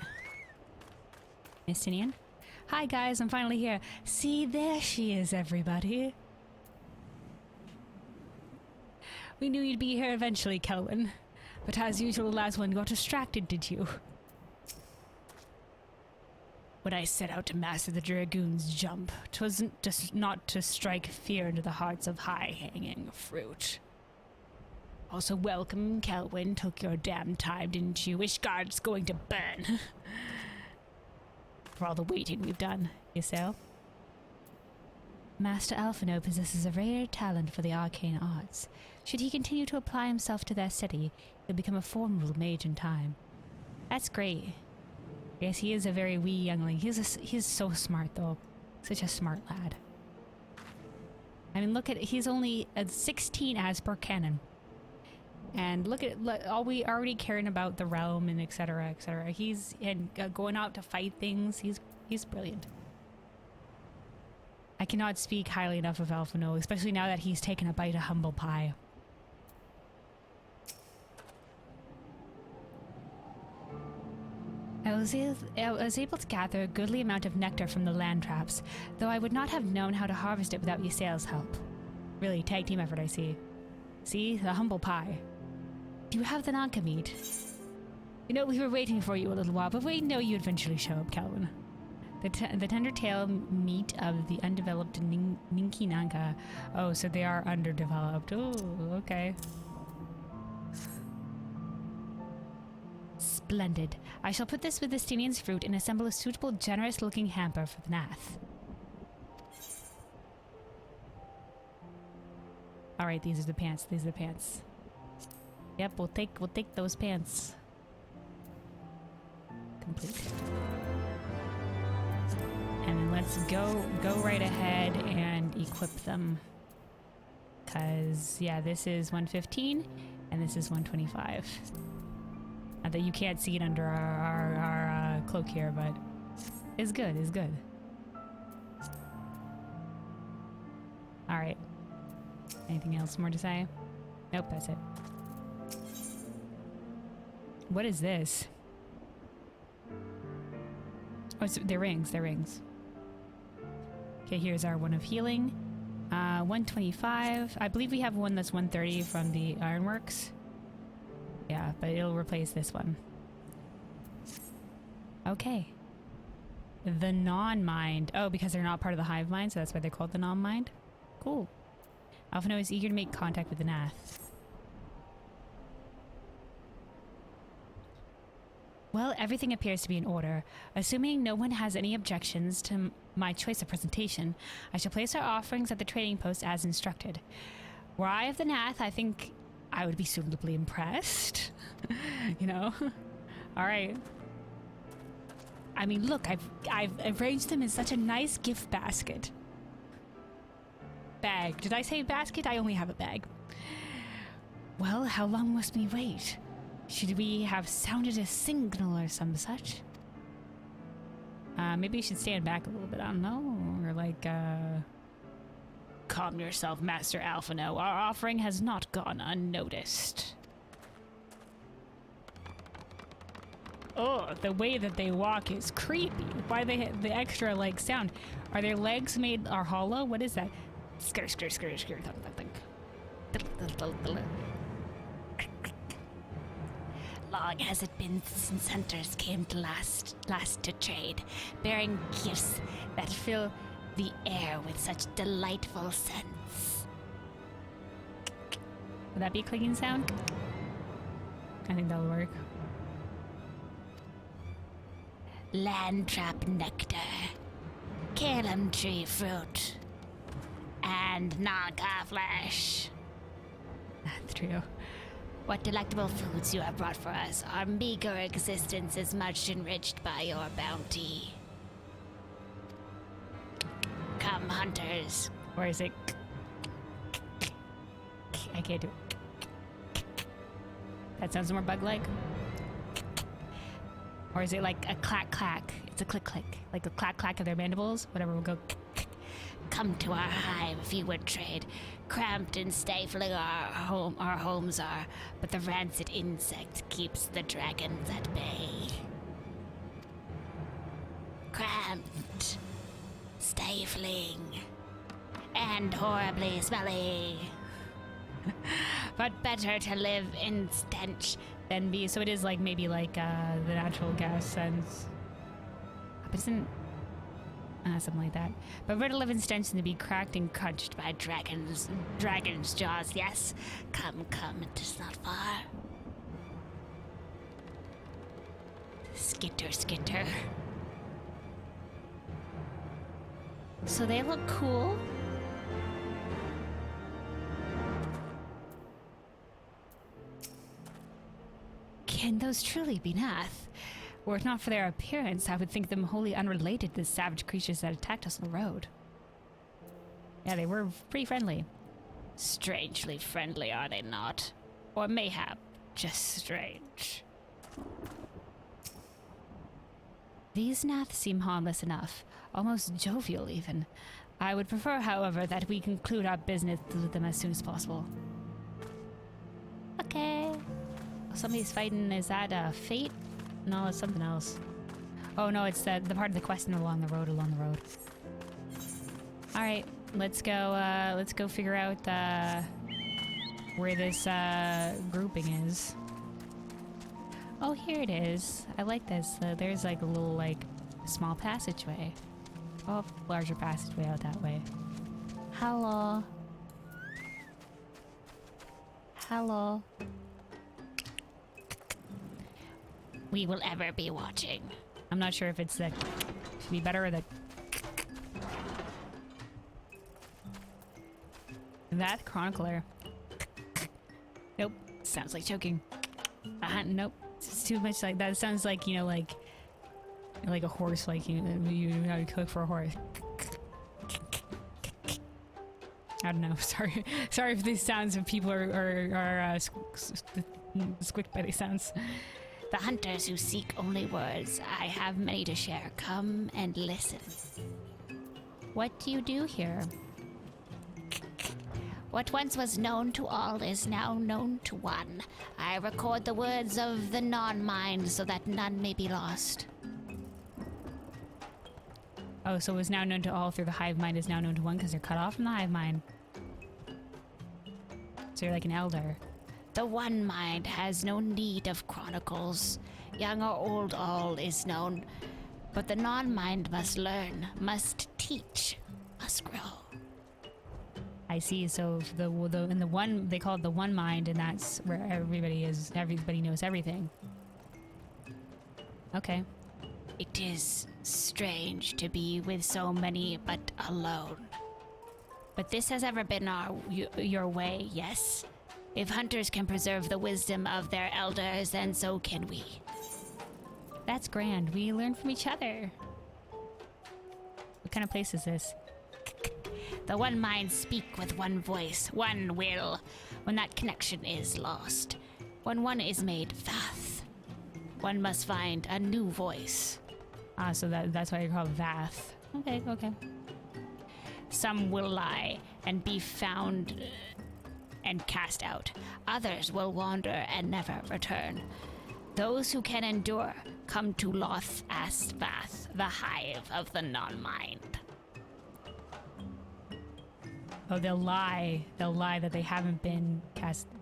Miss Tinian? Hi guys, I'm finally here. See, there she is, everybody. We knew you'd be here eventually, Kelwyn. But as usual, the last one got distracted, did you? When I set out to master the Dragoon's jump, 'twasn't just not to strike fear into the hearts of high-hanging fruit. Also, welcome, Kelwyn. Took your damn time, didn't you? Ishgard's going to burn. For all the waiting we've done, you say? Master Alphino possesses a rare talent for the arcane arts. Should he continue to apply himself to their study, he'll become a formidable mage in time. That's great. Yes, he is a very wee youngling. He's so smart, though. Such a smart lad. I mean, look at it. He's only 16 as per canon. And look at all we already caring about the realm and etc. etc. He's going out to fight things. He's brilliant. I cannot speak highly enough of Alphino, especially now that he's taken a bite of humble pie. I was able to gather a goodly amount of nectar from the land traps, though I would not have known how to harvest it without Ysael's help. Really, tag team effort, I see. See? The humble pie. Do you have the Nanka meat? You know, we were waiting for you a little while, but we know you'd eventually show up, Kelwyn. The tender tail meat of the undeveloped Ninki Nanka. Oh, so they are underdeveloped. Oh, okay. Splendid. I shall put this with the Stenian's fruit and assemble a suitable, generous-looking hamper for the Gnath. Alright, these are the pants. These are the pants. Yep, we'll take those pants. Complete. And then let's go right ahead and equip them. Cause yeah, this is 115 and this is 125. Not that you can't see it under our cloak here, but it's good, it's good. Alright. Anything else more to say? Nope, that's it. What is this? Oh, they're rings. They're rings. Okay, here's our one of healing. 125. I believe we have one that's 130 from the Ironworks. Yeah, but it'll replace this one. Okay. The Nonmind. Oh, because they're not part of the hive mind, so that's why they're called the Nonmind. Cool. Alphino is eager to make contact with the Gnath. Well, everything appears to be in order. Assuming no one has any objections to my choice of presentation, I shall place our offerings at the trading post as instructed. Were I of the Gnath, I think I would be suitably impressed. You know? Alright. I mean, look, I've arranged them in such a nice gift basket. Bag. Did I say basket? I only have a bag. Well, how long must we wait? Should we have sounded a signal or some such? Maybe you should stand back a little bit, I don't know. Or like, calm yourself, Master Alphino. Our offering has not gone unnoticed. Oh, the way that they walk is creepy. Why they hit the extra, like, sound? Are their legs made are hollow? What is that? Skirt, skirt, skirt, skirt, thunk. Long has it been since hunters came to last to trade, bearing gifts that fill the air with such delightful scents. Would that be a clicking sound? I think that'll work. Landtrap nectar, calam tree fruit, and naga flesh. That's true. What delectable foods you have brought for us. Our meager existence is much enriched by your bounty. Come, hunters. Or is it? I can't do it. That sounds more bug-like. Or is it like a clack clack? It's a click click, like a clack clack of their mandibles. Whatever, we'll go. Come to our hive if you would trade. Cramped and stifling our homes are, but the rancid insect keeps the dragons at bay. Cramped, stifling, and horribly smelly. But better to live in stench Then be so it is like maybe like the natural gas sense. But isn't something like that. But better live in stench than to be cracked and crunched by dragons' jaws. Yes, come, it is not far. Skitter. So they look cool. Can those truly be Gnath? Were it not for their appearance, I would think them wholly unrelated to the savage creatures that attacked us on the road. Yeah, they were pretty friendly. Strangely friendly, are they not? Or mayhap just strange. These Gnath seem harmless enough, almost jovial even. I would prefer, however, that we conclude our business with them as soon as possible. Okay. Somebody's fighting. Is that fate? No, it's something else. Oh no, it's the part of the quest along the road. All right, let's go figure out where this grouping is. Oh, here it is. I like this. There's like a little small passageway. Oh, larger passageway out that way. Hello. We will ever be watching. I'm not sure if it's that should be better or that chronicler. Nope. Sounds like choking. Nope. It's too much like that. It sounds like, like a horse, like you cook for a horse. I don't know. Sorry if these sounds of people are squeaked by these sounds. The hunters who seek only words, I have many to share. Come and listen. What do you do here? What once was known to all is now known to one. I record the words of the non-mind so that none may be lost. Oh, so it was now known to all through the hive mind is now known to one because they're cut off from the hive mind. So you're like an elder. The one mind has no need of chronicles. Young or old, all is known. But the non-mind must learn, must teach, must grow. I see. So in the one, they call it the one mind, and that's where everybody knows everything. Okay. It is strange to be with so many, but alone. But this has ever been your way, yes? If hunters can preserve the wisdom of their elders, then so can we. That's grand. We learn from each other. What kind of place is this? The one mind speak with one voice, one will. When that connection is lost, when one is made Vath, one must find a new voice. Ah, so that's why you call it Vath. Okay, okay. Some will lie and be found and cast out. Others will wander and never return. Those who can endure come to Loth Vath, the hive of the non-mind. Oh, they'll lie. They'll lie that they haven't been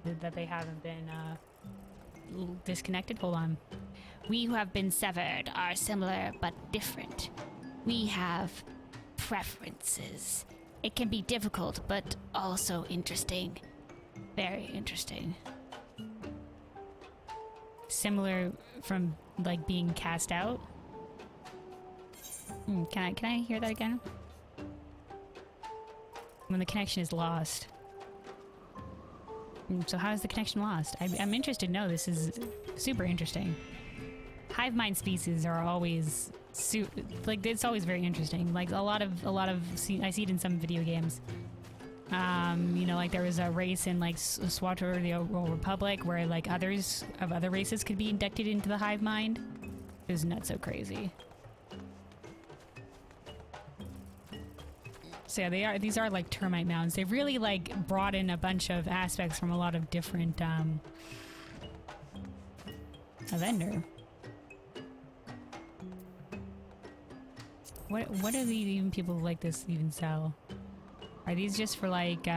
that they haven't been disconnected. Hold on. We who have been severed are similar but different. We have preferences. It can be difficult, but also interesting. Very interesting. Similar from like being cast out. Can I hear that again? When the connection is lost. So how is the connection lost? I'm interested to know. This is super interesting. Hive mind species are always like it's always very interesting. Like a lot of I see it in some video games. You know, like there was a race in like SWAT or the Old Republic where like others of other races could be inducted into the hive mind. It was not so crazy. So yeah, these are like termite mounds. They've really like brought in a bunch of aspects from a lot of different a vendor. What do these even people like this even sell? Are these just for like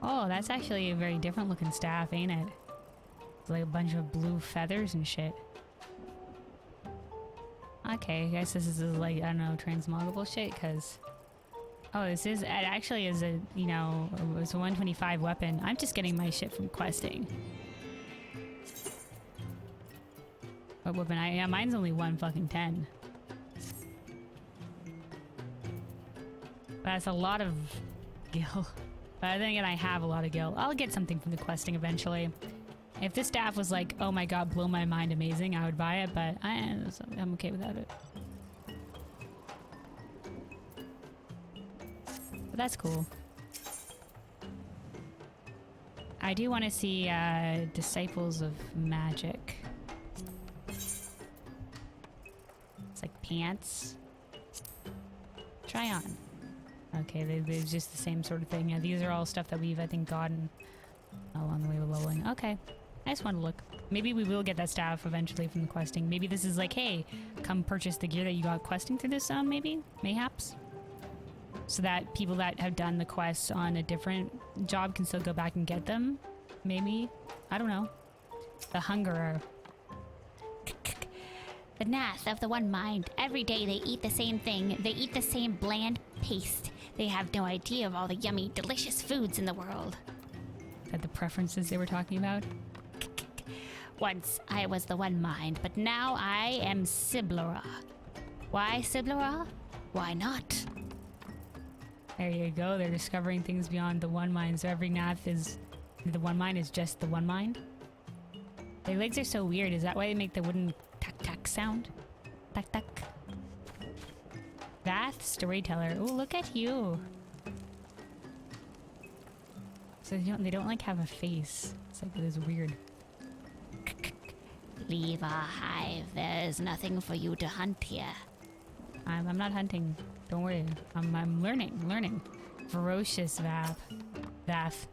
Oh, that's actually a very different looking staff, ain't it? It's like a bunch of blue feathers and shit. Okay, I guess this is like, I don't know, transmogable shit, because... Oh, it actually is a, you know, it's a 125 weapon. I'm just getting my shit from questing. What weapon? Yeah, mine's only 1 fucking 10. That's a lot of gil. But then again, I have a lot of gil. I'll get something from the questing eventually. If this staff was like, oh my god, blow my mind, amazing, I would buy it, but I'm okay without it. But that's cool. I do want to see Disciples of Magic. It's like pants. Try on. Okay, they're just the same sort of thing. Yeah, these are all stuff that we've, I think, gotten along the way with leveling. Okay, I just want to look. Maybe we will get that staff eventually from the questing. Maybe this is like, hey, come purchase the gear that you got questing through this, maybe? Mayhaps? So that people that have done the quests on a different job can still go back and get them? Maybe? I don't know. The Hungerer. The Gnath of the One Mind. Every day they eat the same thing. They eat the same bland paste. They have no idea of all the yummy, delicious foods in the world. Is that the preferences they were talking about? Once I was the One Mind, but now I am Siblera. Why Siblera? Why not? There you go. They're discovering things beyond the One Mind. So every Gnath is... The One Mind is just the One Mind? Their legs are so weird. Is that why they make the wooden tuck-tuck sound? Tuck-tuck. Vath Storyteller. Oh, look at you. So they don't like have a face. It's like it is weird. Leave our hive. There is nothing for you to hunt here. I'm not hunting. Don't worry. I'm learning. Ferocious Vath.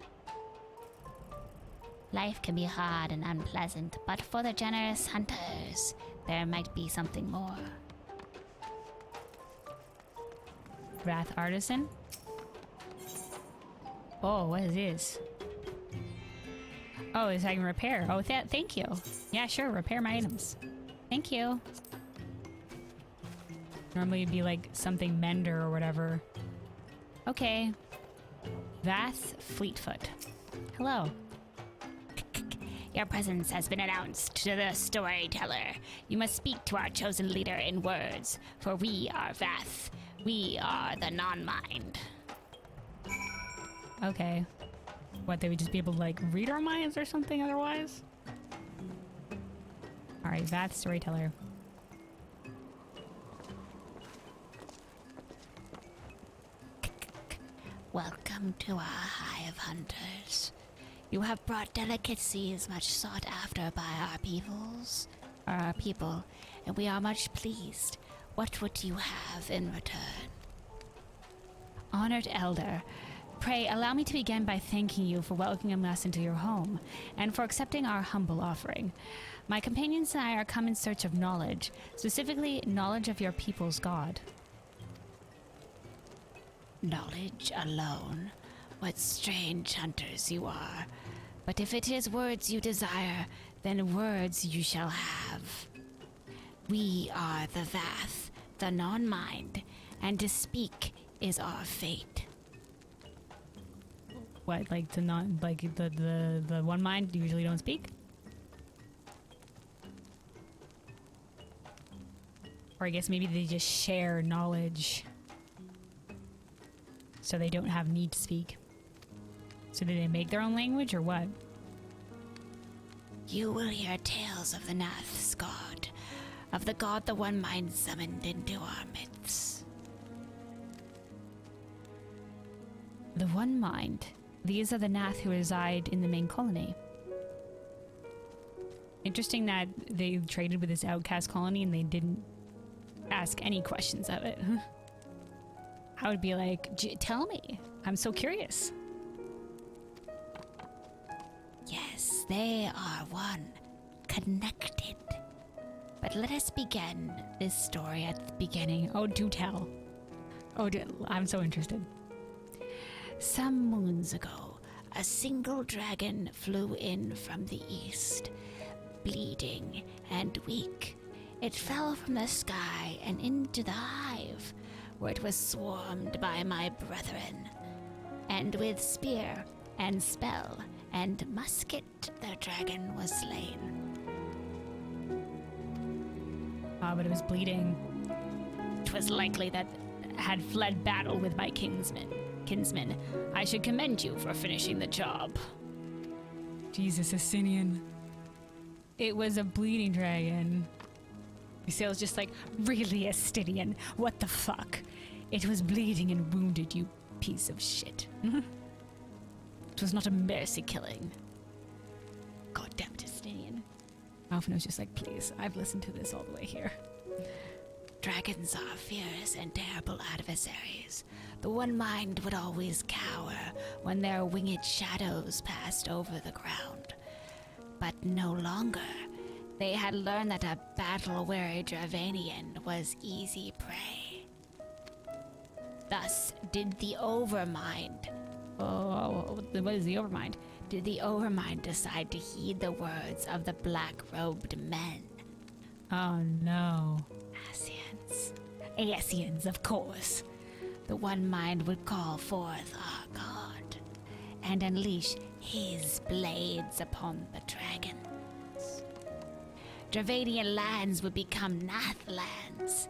Life can be hard and unpleasant, but for the generous hunters, there might be something more. Wrath Artisan? Oh, what is this? Oh, it's I can repair. Oh, thank you. Yeah, sure, repair my items. Thank you. Normally it'd be like something mender or whatever. Okay. Vath Fleetfoot. Hello. Your presence has been announced to the storyteller. You must speak to our chosen leader in words, for we are Vath. We are the Nonmind. Okay. What, they would just be able to like read our minds or something otherwise? Alright, Vath Storyteller. Welcome to our hive, hunters. You have brought delicacies much sought after by our people, and we are much pleased. What would you have in return? Honored Elder, pray allow me to begin by thanking you for welcoming us into your home, and for accepting our humble offering. My companions and I are come in search of knowledge, specifically knowledge of your people's god. Knowledge alone? What strange hunters you are. But if it is words you desire, then words you shall have. We are the Vath, the Nonmind, and to speak is our fate. What, like to not like the one mind usually don't speak? Or I guess maybe they just share knowledge. So they don't have need to speak. So do they make their own language or what? You will hear tales of the Gnath's god, of the god the One Mind summoned into our midst. The One Mind. These are the Gnath who reside in the main colony. Interesting that they traded with this outcast colony and they didn't ask any questions of it. I would be like, tell me. I'm so curious. Yes, they are one, connected. But let us begin this story at the beginning. Oh, do tell. Oh, I'm so interested. Some moons ago, a single dragon flew in from the east, bleeding and weak. It fell from the sky and into the hive, where it was swarmed by my brethren. And with spear and spell and musket, the dragon was slain. Ah, but it was bleeding. 'Twas likely that had fled battle with my kinsmen. I should commend you for finishing the job. Jesus, Asinian. It was a bleeding dragon. Ysael's just like, really, Asinian? What the fuck? It was bleeding and wounded, you piece of shit. It was not a mercy killing. Goddamn Asinian. Alphinaud's just like, please, I've listened to this all the way here. Dragons are fierce and terrible adversaries. The One Mind would always cower when their winged shadows passed over the ground. But no longer. They had learned that a battle-weary Dravanian was easy prey. Thus did the Overmind... Oh, what is the Overmind? Did the Overmind decide to heed the words of the black-robed men? Oh no. Asians, of course. The One Mind would call forth our god and unleash his blades upon the dragons. Dravanian lands would become Gnath lands,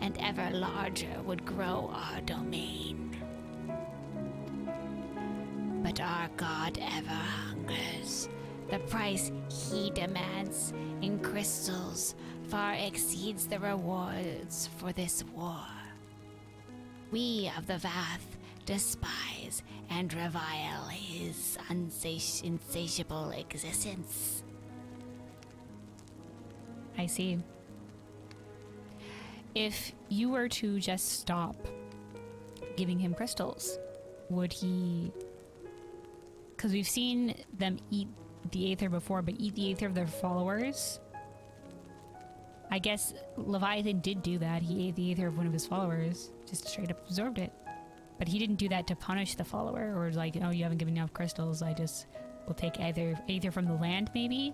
and ever larger would grow our domain. But our god ever hungers. The price he demands in crystals far exceeds the rewards for this war. We of the Vath despise and revile his insatiable existence. I see. If you were to just stop giving him crystals, would he... Because we've seen them eat the Aether before, but eat the Aether of their followers? I guess Leviathan did do that. He ate the Aether of one of his followers. Just straight up absorbed it. But he didn't do that to punish the follower, or like, oh, you haven't given enough crystals, I just will take Aether from the land, maybe?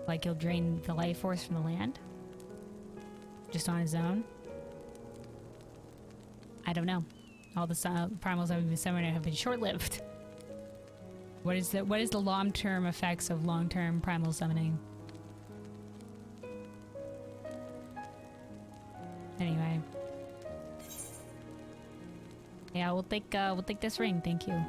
Like he'll drain the life force from the land? Just on his own? I don't know. All the primals that we've been summoning have been short-lived. What is the long-term effects of long-term primal summoning? Anyway. Yeah, we'll take this ring, thank you.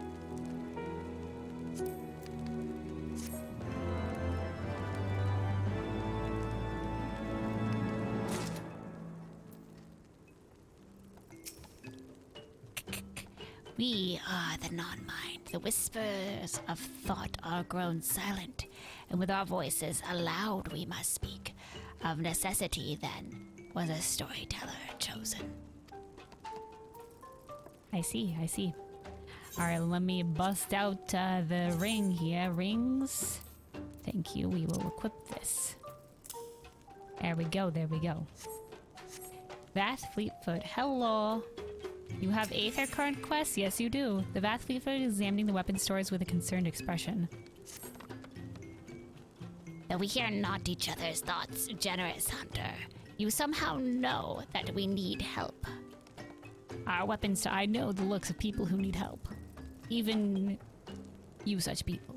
We are the non-mind. The whispers of thought are grown silent, and with our voices aloud we must speak. Of necessity, then, was a storyteller chosen. I see, I see. Alright, let me bust out the ring here. Rings. Thank you, we will equip this. There we go, there we go. Vath Fleetfoot, hello. You have Aether current quests? Yes, you do. The Vath Fleetfoot is examining the weapon stores with a concerned expression. Though we hear not each other's thoughts, generous hunter, you somehow know that we need help. Our weapons, I know the looks of people who need help. Even you such people.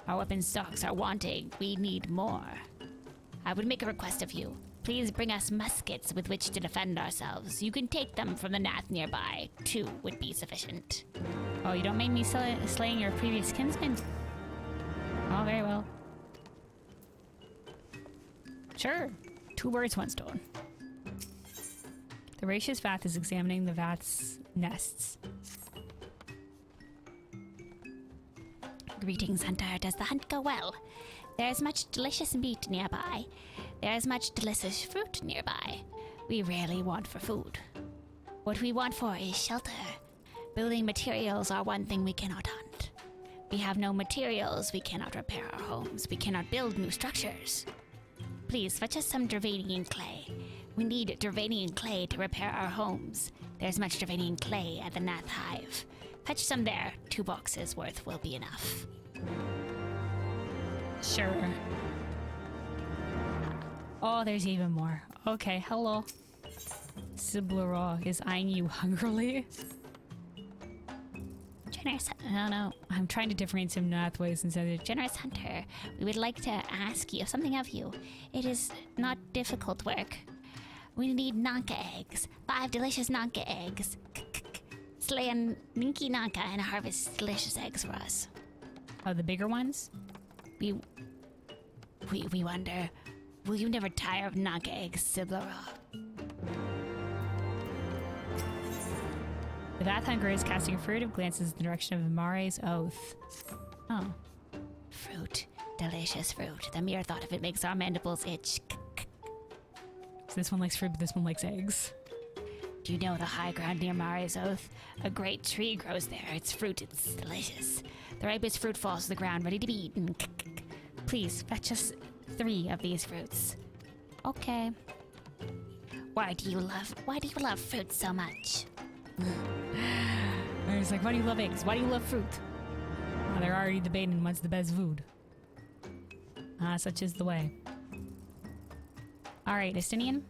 Our weapon stocks are wanting. We need more. I would make a request of you. Please bring us muskets with which to defend ourselves. You can take them from the Gnath nearby. 2 would be sufficient. Oh, you don't make me slaying your previous kinsman? Oh, very well. Sure. 2 birds, 1 stone. The Voracious Vath is examining the Vath's nests. Greetings, hunter. Does the hunt go well? There is much delicious meat nearby. There is much delicious fruit nearby. We rarely want for food. What we want for is shelter. Building materials are one thing we cannot hunt. We have no materials, we cannot repair our homes. We cannot build new structures. Please fetch us some Dravanian clay. We need Dravanian clay to repair our homes. There's much Dravanian clay at the Gnath hive. Fetch some there. 2 boxes worth will be enough. Sure. Oh, there's even more. Okay, hello. Siblara is eyeing you hungrily. Generous, No. I'm trying to differentiate some Gnath ways instead of... generous hunter, we would like to ask you something of you. It is not difficult work. We need Nanka eggs. 5 delicious Nanka eggs. Slay a Ninky Nanka and harvest delicious eggs for us. Oh, the bigger ones? We wonder, will you never tire of Nanka eggs, Siblara? The Vath Hunter is casting furtive glances in the direction of Mare's oath. Oh. Fruit. Delicious fruit. The mere thought of it makes our mandibles itch. So this one likes fruit, but this one likes eggs. Do you know the high ground near Mare's oath? A great tree grows there. Its fruit is delicious. The ripest fruit falls to the ground, ready to be eaten. Please, fetch us 3 of these fruits. Okay. Why do you love fruit so much? And it's like, why do you love eggs? Why do you love fruit? Well, they're already debating what's the best food. Such is the way. Alright, Estinian.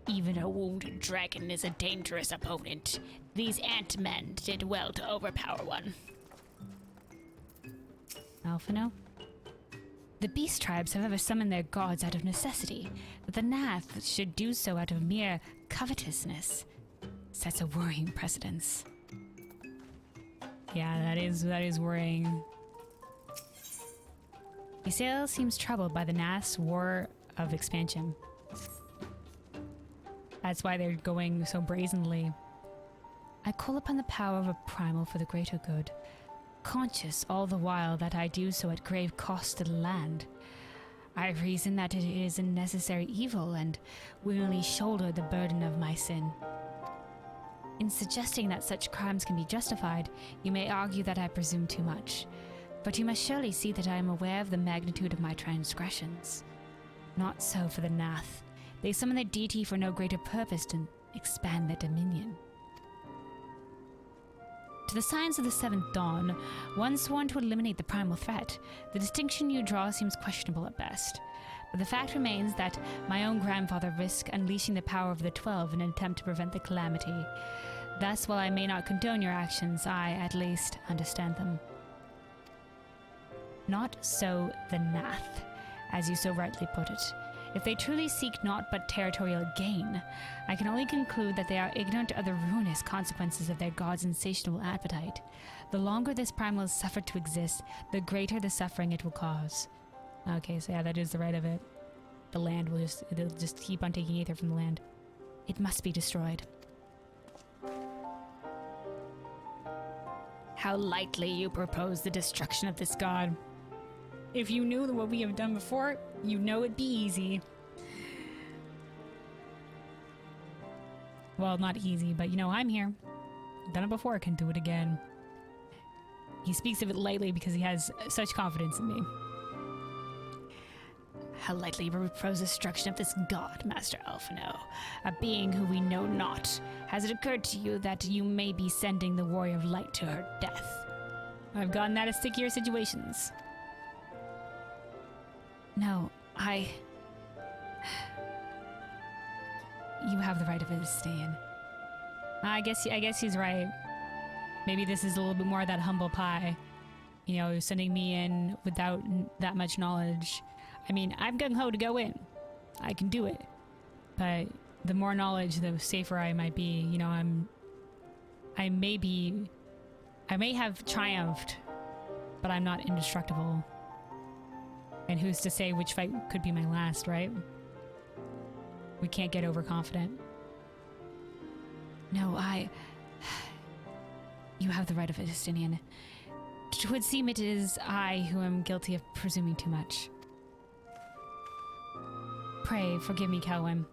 Even a wounded dragon is a dangerous opponent. These ant-men did well to overpower one. Alphino. The beast tribes have ever summoned their gods out of necessity, but the Gnath should do so out of mere covetousness. Sets a worrying precedence. Yeah, that is worrying. Isael seems troubled by the Gnath's war of expansion. That's why they're going so brazenly. I call upon the power of a primal for the greater good, conscious all the while that I do so at grave cost to the land. I reason that it is a necessary evil and willingly shoulder the burden of my sin. In suggesting that such crimes can be justified, you may argue that I presume too much. But you must surely see that I am aware of the magnitude of my transgressions. Not so for the Gnath. They summon their deity for no greater purpose than expand their dominion. To the signs of the seventh dawn, one sworn to eliminate the primal threat, the distinction you draw seems questionable at best. But the fact remains that my own grandfather risked unleashing the power of the 12 in an attempt to prevent the calamity. Thus, while I may not condone your actions, I, at least, understand them. Not so the Gnath, as you so rightly put it. If they truly seek naught but territorial gain, I can only conclude that they are ignorant of the ruinous consequences of their god's insatiable appetite. The longer this primal is suffered to exist, the greater the suffering it will cause. Okay, so yeah, that is the right of it. The land will it'll just keep on taking ether from the land. It must be destroyed. How lightly you propose the destruction of this god. If you knew what we have done before, you know it'd be easy. Well, not easy, but you know, I'm here. Done it before, can do it again. He speaks of it lightly because he has such confidence in me. How lightly you propose the destruction of this god, Master Alphino, a being who we know not. Has it occurred to you that you may be sending the Warrior of Light to her death? I've gotten out of stickier situations. No, You have the right of it to stay in. I guess he's right. Maybe this is a little bit more of that humble pie. You know, sending me in without that much knowledge. I mean, I'm gung-ho to go in. I can do it. But the more knowledge, the safer I might be. You know, I may have triumphed, but I'm not indestructible. And who's to say which fight could be my last, right? We can't get overconfident. no, You have the right of it, Justinian. It would seem it is I who am guilty of presuming too much. Pray, forgive me, Kelwyn.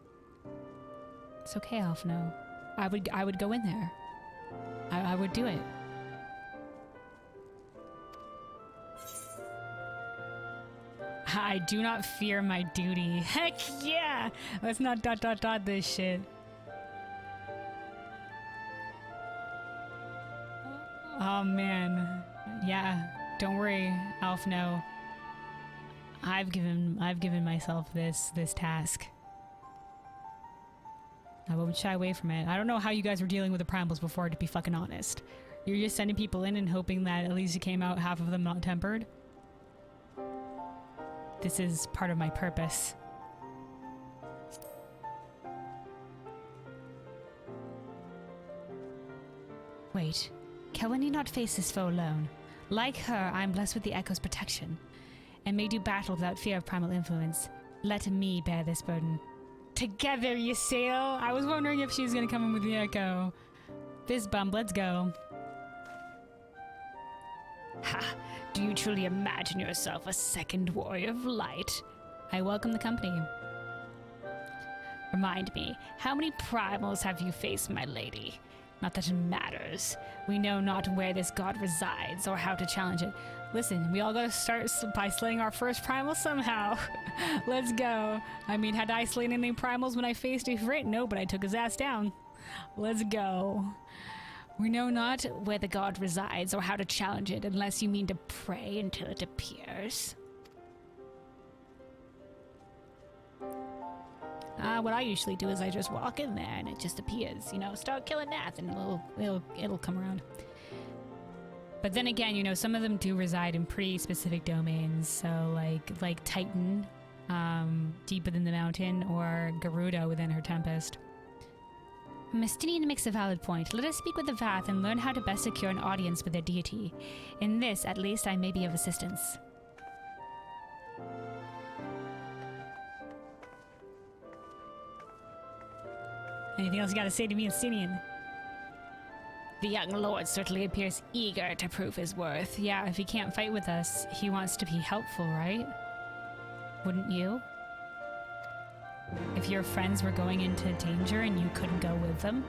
It's okay, Alphino. I would go in there. I would do it. I do not fear my duty. Heck yeah! Let's not ... this shit. Oh man. Yeah, don't worry, Alphino. I've given myself this task. I won't shy away from it. I don't know how you guys were dealing with the primals before, to be fucking honest. You're just sending people in and hoping that at least it came out half of them not tempered. This is part of my purpose. Wait, Kelwyn need not face this foe alone. Like her, I am blessed with the Echo's protection, and may do battle without fear of primal influence. Let me bear this burden. Together, you sail! I was wondering if she was gonna come in with the Echo. Fist bump, let's go. ha! Do you truly imagine yourself a second Warrior of Light? I welcome the company. Remind me, how many primals have you faced, my lady? Not that it matters. We know not where this god resides or how to challenge it. Listen, we all gotta start by slaying our first primal somehow. Let's go. I mean, had I slain any primals when I faced Ifrit? No, but I took his ass down. Let's go. We know not where the god resides or how to challenge it unless you mean to pray until it appears. What I usually do is I just walk in there and it just appears, you know, start killing Gnath and it'll come around. But then again, you know, some of them do reside in pretty specific domains. So like Titan, deep within the mountain, or Garuda within her Tempest. Mystinian makes a valid point. Let us speak with the Vath and learn how to best secure an audience with their deity. In this, at least, I may be of assistance. Anything else you gotta say to me, Mystinian? The young lord certainly appears eager to prove his worth. Yeah, if he can't fight with us, he wants to be helpful, right? Wouldn't you? If your friends were going into danger and you couldn't go with them?